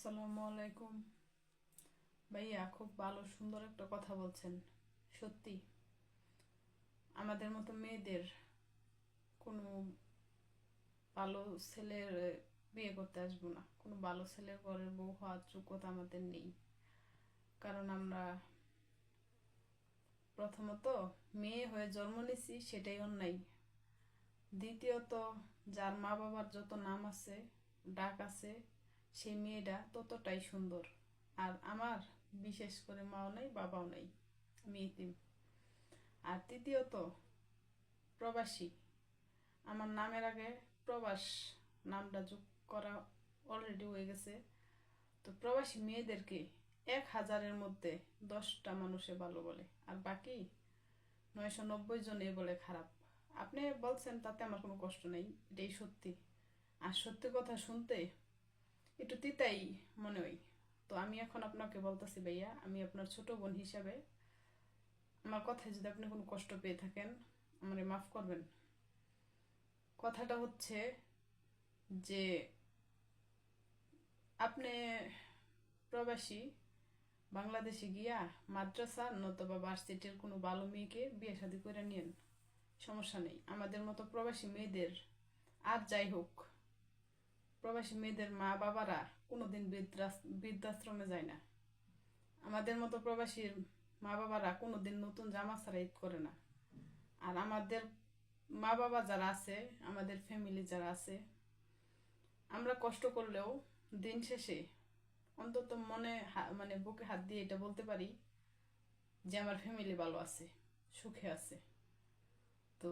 আসসালামু আলাইকুম। ভাইয়া খুব ভালো সুন্দর একটা কথা বলছেন। সত্যি আমাদের মতো মেয়েদের কোনো ভালো ছেলের বিয়ে করতে আসবো না, কোনো ভালো ছেলের ঘরের বউ হওয়ার যোগ্যতা আমাদের নেই। কারণ আমরা প্রথমত মেয়ে হয়ে জন্ম নিছি, সেটাই অন্যায়। দ্বিতীয়ত যার মা বাবার যত নাম আছে, ডাক আছে, সেই মেয়েটা ততটাই সুন্দর। আর আমার বিশেষ করে মাও নাই বাবাও নাই, আমি এতিম। আর তৃতীয়ত প্রবাসী, আমার নামের আগে প্রবাস নামটা যোগ করা অলরেডি হয়ে গেছে। তো প্রবাসী মেয়েদেরকে 1,000-এর মধ্যে 10টা মানুষে ভালো বলে, আর বাকি 990 জনে বলে খারাপ। আপনি বলছেন তাতে আমার কোনো কষ্ট নেই, এটাই সত্যি। আর সত্যি কথা শুনতে একটু তিতাই মনে হয়। তো আমি এখন আপনাকে বলতেছি ভাইয়া, আমি আপনার ছোট বোন হিসাবে আমার কথায় যদি আপনি কোনো কষ্ট পেয়ে থাকেন, আমারে মাফ করবেন। কথাটা হচ্ছে যে আপনি প্রবাসী বাংলাদেশে গিয়া মাদ্রাসা নতুবা ভার্সিটির কোনো ভালো মেয়েকে বিয়ে শাদী করে নিয়েন, সমস্যা নেই। আমাদের মতো প্রবাসী মেয়েদের, আর যাই হোক, প্রবাসী মেয়েদের মা বাবারা কোনোদিন বৃদ্ধাশ্রমে যায় না। আমাদের মতো প্রবাসীর মা বাবারা কোনোদিন নতুন জামা ছাড়া ঈদ করে না। আর আমাদের মা বাবা যারা আছে, আমাদের ফ্যামিলি যারা আছে, আমরা কষ্ট করলেও দিন শেষে অন্তত মনে মানে বুকে হাত দিয়ে এটা বলতে পারি যে আমার ফ্যামিলি ভালো আছে, সুখে আছে। তো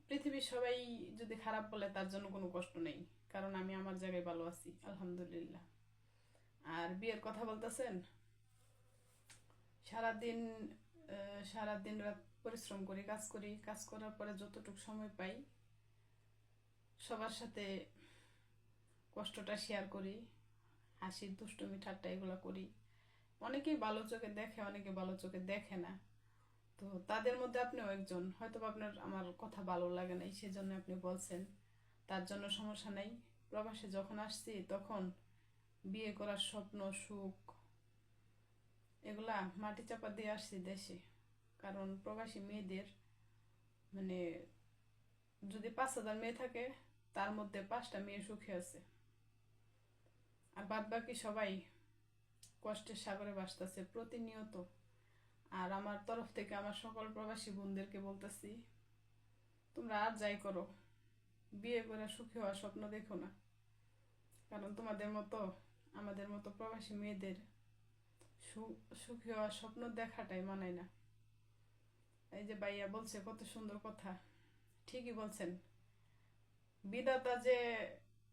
পৃথিবীর সবাই যদি খারাপ বলে তার জন্য কোনো কষ্ট নেই, কারণ আমি আমার জায়গায় ভালো আছি আলহামদুলিল্লাহ। আর বিয়ের কথা বলতেছেন, সারাদিন সারাদিন রাত পরিশ্রম করি, কাজ করি, কাজ করার পরে যতটুকু সময় পাই সবার সাথে কষ্টটা শেয়ার করি, হাসি দুষ্টুমি ঠাট্টা এগুলো করি। অনেকেই ভালো চোখে দেখে, অনেকে ভালো চোখে দেখে না। তো তাদের মধ্যে আপনিও একজন, হয়তো আপনার আমার কথা ভালো লাগে নাই সেজন্য আপনি বলছেন, তার জন্য সমস্যা নাই। প্রবাসে যখন আসছি তখন বিয়ে করার স্বপ্ন, সুখ, এগুলা মাটি চাপা দিয়ে আসছি দেশে। কারণ প্রবাসী মেয়েদের মানে যদি 5,000 মেয়ে থাকে, তার মধ্যে 5টা মেয়ে সুখে আছে, আর বাদ বাকি সবাই কষ্টের সাগরে ভাসতেছে প্রতিনিয়ত। আর আমার তরফ থেকে আমার সকল প্রবাসী বোনদেরকে বলতেছি, তোমরা আর যাই করো, বিয়ে করে সুখী হওয়ার স্বপ্ন দেখো না। কারণ তোমাদের মতো, আমাদের মতো প্রবাসী মেয়েদের সুখী হওয়ার স্বপ্ন দেখাটাই মানায় না। এই যে ভাইয়া বলছে কত সুন্দর কথা, ঠিকই বলছেন। বিধাতা যে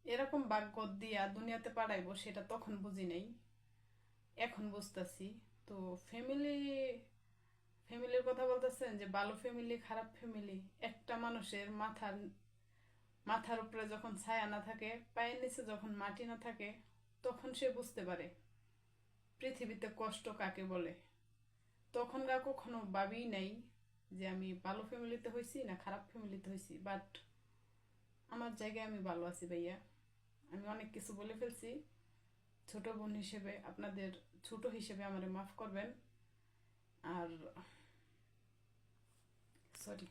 এরকম ভাগ্য দিয়া দুনিয়াতে পাঠাইবো সেটা তখন বুঝি নাই, এখন বুঝতেছি। তো ফ্যামিলি, ফ্যামিলির কথা বলতেছেন যে ভালো ফ্যামিলি খারাপ ফ্যামিলি, একটা মানুষের মাথার মাথার উপরে যখন ছায়া না থাকে, পায়ের নিচে যখন মাটি না থাকে, তখন সে বুঝতে পারে পৃথিবীতে কষ্ট কাকে বলে। তখনকার কখনো ভাবি নাই যে আমি ভালো ফ্যামিলিতে হয়েছি না খারাপ ফ্যামিলিতে হয়েছি, বাট আমার জায়গায় আমি ভালো আছি ভাইয়া। আমি অনেক কিছু বলে ফেলছি, ছোট বোন হিসেবে আপনাদের ছোট হিসেবে আমারে মাফ করবেন। আর সরি।